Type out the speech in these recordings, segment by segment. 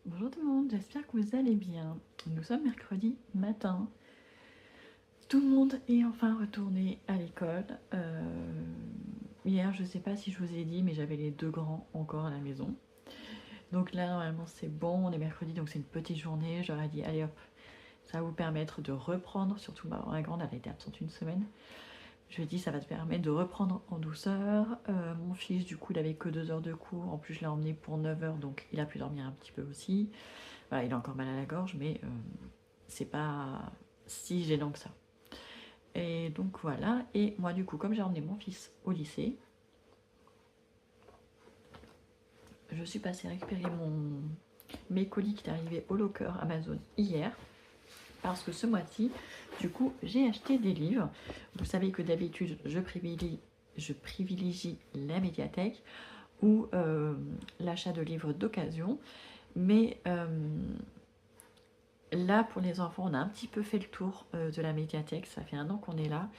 Bonjour tout le monde, j'espère que vous allez bien. Nous sommes mercredi matin. Tout le monde est enfin retourné à l'école. Hier, je ne sais pas si je vous ai dit, mais j'avais les deux grands encore à la maison. Donc là, normalement, c'est bon. On est mercredi, donc c'est une petite journée. J'aurais dit, allez hop, ça va vous permettre de reprendre. Surtout la grande, elle a été absente une semaine. Je lui ai dit, ça va te permettre de reprendre en douceur. Mon fils, du coup, il avait que 2 heures de cours. En plus, je l'ai emmené pour 9 heures, donc il a pu dormir un petit peu aussi. Voilà, il a encore mal à la gorge, mais c'est pas si gênant que ça. Et donc voilà, et moi du coup, comme j'ai emmené mon fils au lycée, je suis passée récupérer mes colis qui étaient arrivés au locker Amazon hier, parce que ce mois-ci, du coup, j'ai acheté des livres. Vous savez que d'habitude, je privilégie la médiathèque ou l'achat de livres d'occasion, mais là, pour les enfants, on a un petit peu fait le tour de la médiathèque. Ça fait 1 an qu'on est là.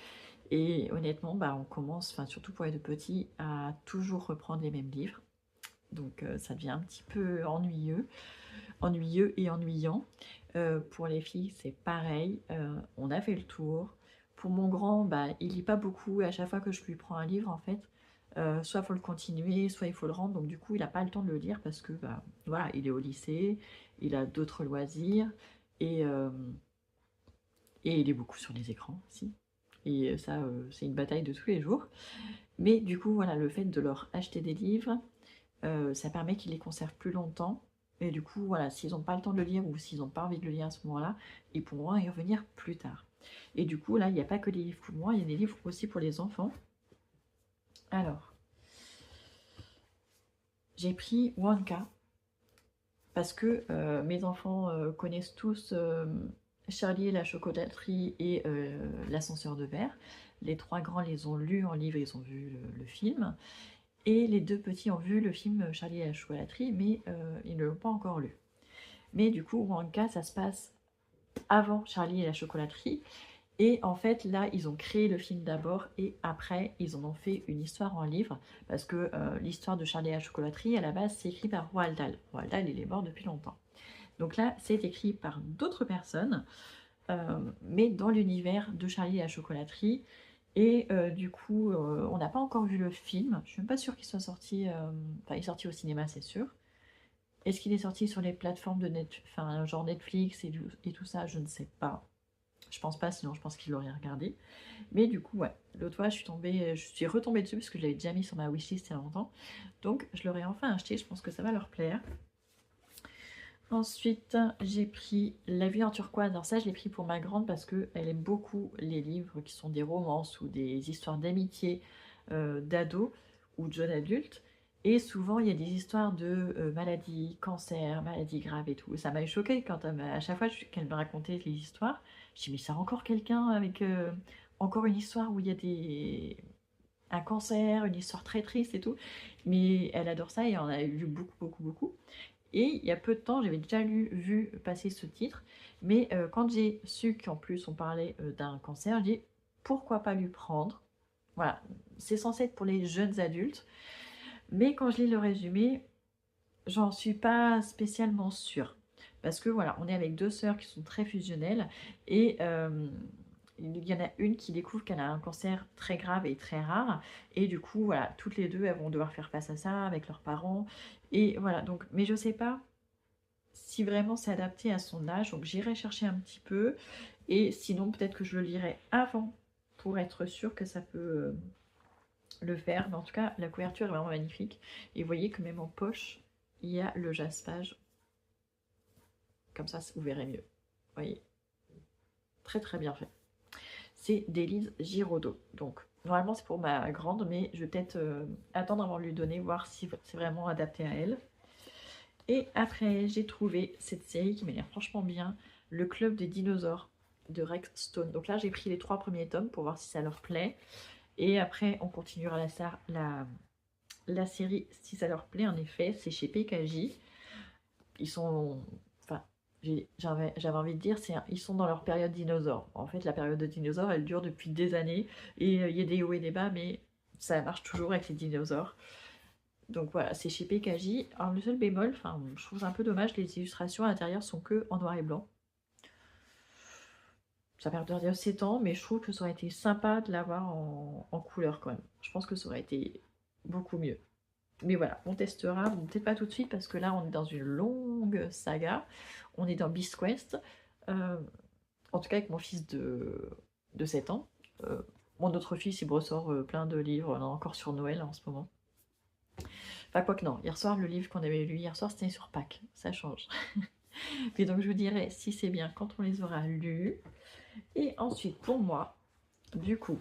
Et honnêtement, on commence, surtout pour les petits, à toujours reprendre les mêmes livres. Donc ça devient un petit peu ennuyeux et ennuyant. Pour les filles, c'est pareil. On a fait le tour. Pour mon grand, il lit pas beaucoup. Et à chaque fois que je lui prends un livre, en fait, soit il faut le continuer, soit il faut le rendre. Donc du coup, il n'a pas le temps de le lire parce que voilà, il est au lycée, il a d'autres loisirs et, euh, et il est beaucoup sur les écrans aussi. Et ça, c'est une bataille de tous les jours. Mais du coup, voilà, le fait de leur acheter des livres, ça permet qu'ils les conservent plus longtemps. Et du coup, voilà, s'ils n'ont pas le temps de le lire ou s'ils n'ont pas envie de le lire à ce moment-là, ils pourront y revenir plus tard. Et du coup, là, il n'y a pas que des livres pour moi, il y a des livres aussi pour les enfants. Alors, j'ai pris Wonka parce que mes enfants connaissent tous Charlie et la chocolaterie et l'ascenseur de verre. Les 3 grands les ont lus en livre, ils ont vu le film. Et les 2 petits ont vu le film Charlie et la chocolaterie, mais ils ne l'ont pas encore lu. Mais du coup, Wonka, ça se passe avant Charlie et la chocolaterie. Et en fait, là, ils ont créé le film d'abord et après, ils en ont fait une histoire en livre. Parce que l'histoire de Charlie et la chocolaterie, à la base, c'est écrit par Roald Dahl. Roald Dahl, il est mort depuis longtemps. Donc là, c'est écrit par d'autres personnes, mais dans l'univers de Charlie et la chocolaterie. Et du coup, on n'a pas encore vu le film. Je suis même pas sûre qu'il soit sorti. Enfin, il est sorti au cinéma, c'est sûr. Est-ce qu'il est sorti sur les plateformes de enfin, genre Netflix et tout ça? Je ne sais pas. Je pense pas, sinon je pense qu'il l'aurait regardé. Mais du coup, ouais, l'autre fois, je suis retombée dessus parce que je l'avais déjà mis sur ma wishlist il y a longtemps. Donc, je l'aurais enfin acheté. Je pense que ça va leur plaire. Ensuite, j'ai pris La vie en turquoise. Alors ça, je l'ai pris pour ma grande parce qu'elle aime beaucoup les livres qui sont des romances ou des histoires d'amitié d'ados ou de jeunes adultes. Et souvent, il y a des histoires de maladies, cancer, maladies graves et tout. Ça m'a choquée quand à chaque fois qu'elle me racontait les histoires. Je me dis, mais c'est encore quelqu'un avec encore une histoire où il y a un cancer, une histoire très triste et tout. Mais elle adore ça et on a lu beaucoup, beaucoup, beaucoup. Et il y a peu de temps, j'avais déjà vu passer ce titre, mais quand j'ai su qu'en plus on parlait d'un cancer, j'ai dit pourquoi pas lui prendre. Voilà, c'est censé être pour les jeunes adultes, mais quand je lis le résumé, j'en suis pas spécialement sûre. Parce que voilà, on est avec 2 sœurs qui sont très fusionnelles et il y en a une qui découvre qu'elle a un cancer très grave et très rare. Et du coup, voilà, toutes les deux, elles vont devoir faire face à ça avec leurs parents. Et voilà, donc, mais je sais pas si vraiment c'est adapté à son âge. Donc j'irai chercher un petit peu. Et sinon, peut-être que je le lirai avant pour être sûre que ça peut le faire. Mais en tout cas, la couverture est vraiment magnifique. Et vous voyez que même en poche, il y a le jaspage. Comme ça, vous verrez mieux. Vous voyez, très très bien fait. C'est d'Élise Giraudot. Donc, normalement, c'est pour ma grande, mais je vais peut-être attendre avant de lui donner, voir si c'est vraiment adapté à elle. Et après, j'ai trouvé cette série qui m'a l'air franchement bien, Le Club des dinosaures de Rex Stone. Donc là, j'ai pris les 3 premiers tomes pour voir si ça leur plaît. Et après, on continuera la série si ça leur plaît. En effet, c'est chez PKJ. Ils sont... Enfin, j'avais envie de dire, ils sont dans leur période dinosaure. En fait, la période de dinosaures, elle dure depuis des années. Et il y a des hauts et des bas, mais ça marche toujours avec les dinosaures. Donc voilà, c'est chez PKJ. Alors le seul bémol, enfin je trouve ça un peu dommage, les illustrations à l'intérieur sont que en noir et blanc. Ça perd 7 ans, mais je trouve que ça aurait été sympa de l'avoir en couleur quand même. Je pense que ça aurait été beaucoup mieux. Mais voilà, on testera, peut-être pas tout de suite parce que là on est dans une longue saga. On est dans Beast Quest. En tout cas avec mon fils de 7 ans. Mon autre fils il me ressort plein de livres, là, encore sur Noël en ce moment. Enfin quoi que non, hier soir le livre qu'on avait lu hier soir c'était sur Pâques, ça change. Mais donc je vous dirai si c'est bien quand on les aura lus. Et ensuite pour moi, du coup,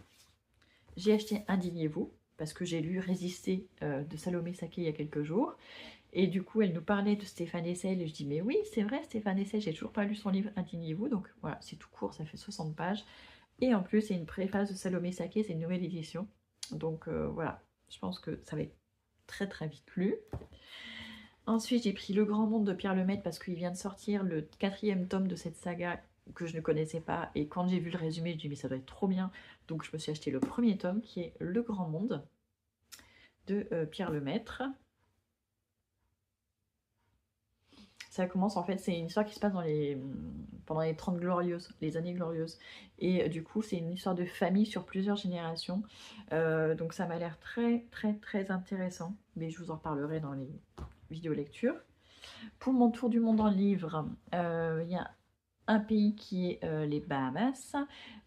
j'ai acheté Indignez-vous parce que j'ai lu Résister de Salomé Saké il y a quelques jours. Et du coup, elle nous parlait de Stéphane Hessel et je dis mais oui, c'est vrai, Stéphane Hessel, j'ai toujours pas lu son livre Indignez-vous. Donc voilà, c'est tout court, ça fait 60 pages. Et en plus, c'est une préface de Salomé Saké, c'est une nouvelle édition. Donc voilà, je pense que ça va être très très vite lu. Ensuite, j'ai pris Le Grand Monde de Pierre Lemaitre parce qu'il vient de sortir le 4e tome de cette saga que je ne connaissais pas. Et quand j'ai vu le résumé, je me dis mais ça doit être trop bien. Donc je me suis acheté le premier tome qui est Le Grand Monde de Pierre Lemaitre. Ça commence en fait, c'est une histoire qui se passe pendant les 30 glorieuses, les années glorieuses. Et du coup, c'est une histoire de famille sur plusieurs générations. Donc ça m'a l'air très très très intéressant. Mais je vous en reparlerai dans les vidéos lecture. Pour mon tour du monde en livre, il y a un pays qui est les Bahamas,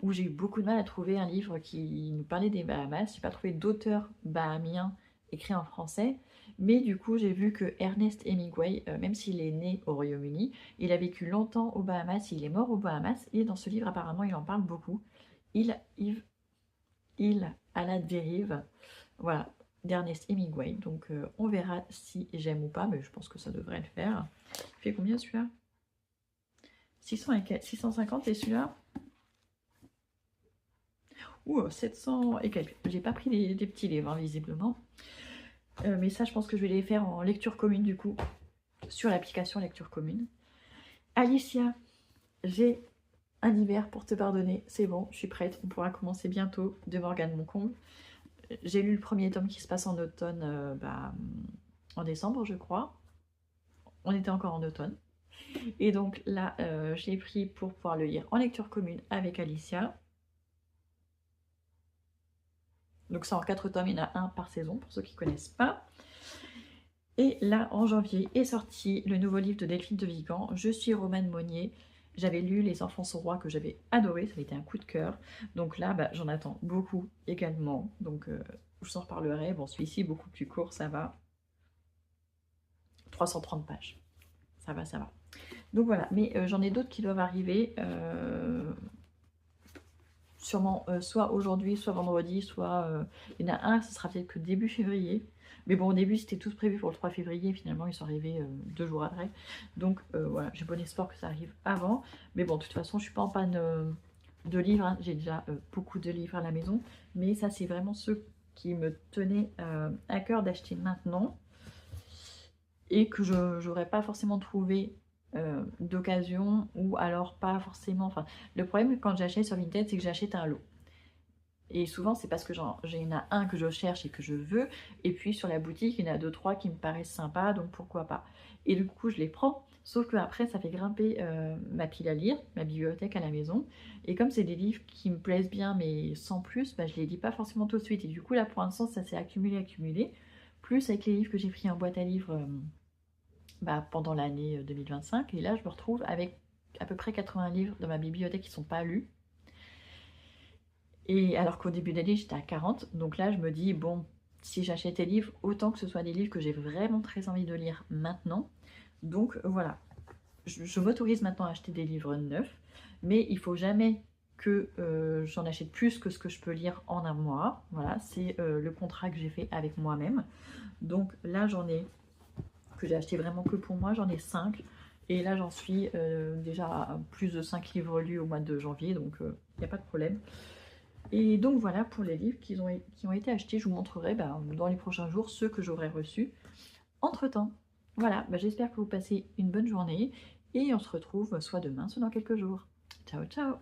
où j'ai eu beaucoup de mal à trouver un livre qui nous parlait des Bahamas. J'ai pas trouvé d'auteur bahamien écrit en français, mais du coup j'ai vu que Ernest Hemingway, même s'il est né au Royaume-Uni, il a vécu longtemps aux Bahamas, il est mort aux Bahamas, et dans ce livre apparemment il en parle beaucoup. Il à la dérive, voilà, d'Ernest Hemingway, donc on verra si j'aime ou pas, mais je pense que ça devrait le faire. Il fait combien celui-là? 650 et celui-là? Ouh, 700 et quelques. J'ai pas pris des petits livres, hein, visiblement. Mais ça, je pense que je vais les faire en lecture commune, du coup, sur l'application lecture commune. Alicia, j'ai un hiver pour te pardonner. C'est bon, je suis prête. On pourra commencer bientôt de Morgane Moncomble. J'ai lu le premier tome qui se passe en automne, en décembre, je crois. On était encore en automne. Et donc là, je l'ai pris pour pouvoir le lire en lecture commune avec Alicia. Donc ça en 4 tomes, il y en a un par saison, pour ceux qui ne connaissent pas. Et là, en janvier, est sorti le nouveau livre de Delphine de Vigan, Je suis Romane Monnier. J'avais lu Les Enfants sont rois que j'avais adoré, ça avait été un coup de cœur. Donc là, j'en attends beaucoup également. Donc je vous en reparlerai. Bon, celui-ci beaucoup plus court, ça va. 330 pages. Ça va, ça va. Donc voilà, mais j'en ai d'autres qui doivent arriver. Sûrement soit aujourd'hui, soit vendredi, soit... il y en a un, ce sera peut-être que début février. Mais bon, au début, c'était tout prévu pour le 3 février. Finalement, ils sont arrivés 2 jours après. Donc voilà, j'ai bon espoir que ça arrive avant. Mais bon, de toute façon, je suis pas en panne de livres. Hein. J'ai déjà beaucoup de livres à la maison. Mais ça, c'est vraiment ceux qui me tenaient à cœur d'acheter maintenant. Et que je n'aurais pas forcément trouvé d'occasion, ou alors pas forcément... Enfin, le problème quand j'achète sur Vinted, c'est que j'achète un lot. Et souvent, c'est parce que il y en a un que je cherche et que je veux, et puis sur la boutique, il y en a 2-3 qui me paraissent sympas, donc pourquoi pas. Et du coup, je les prends, sauf que après, ça fait grimper ma pile à lire, ma bibliothèque à la maison. Et comme c'est des livres qui me plaisent bien, mais sans plus, je les lis pas forcément tout de suite. Et du coup, là, pour l'instant, ça s'est accumulé. Plus avec les livres que j'ai pris en boîte à livres pendant l'année 2025. Et là, je me retrouve avec à peu près 80 livres dans ma bibliothèque qui ne sont pas lus. Et alors qu'au début d'année, j'étais à 40. Donc là, je me dis, bon, si j'achète des livres, autant que ce soit des livres que j'ai vraiment très envie de lire maintenant. Donc voilà, je m'autorise maintenant à acheter des livres neufs. Mais il ne faut jamais que j'en achète plus que ce que je peux lire en un mois. Voilà, c'est le contrat que j'ai fait avec moi-même. Donc là, j'en ai... que j'ai acheté vraiment que pour moi, j'en ai 5. Et là, j'en suis déjà à plus de 5 livres lus au mois de janvier, donc il n'y a pas de problème. Et donc voilà pour les livres qui ont été achetés. Je vous montrerai dans les prochains jours ceux que j'aurai reçus entre-temps. Voilà, j'espère que vous passez une bonne journée et on se retrouve soit demain, soit dans quelques jours. Ciao, ciao!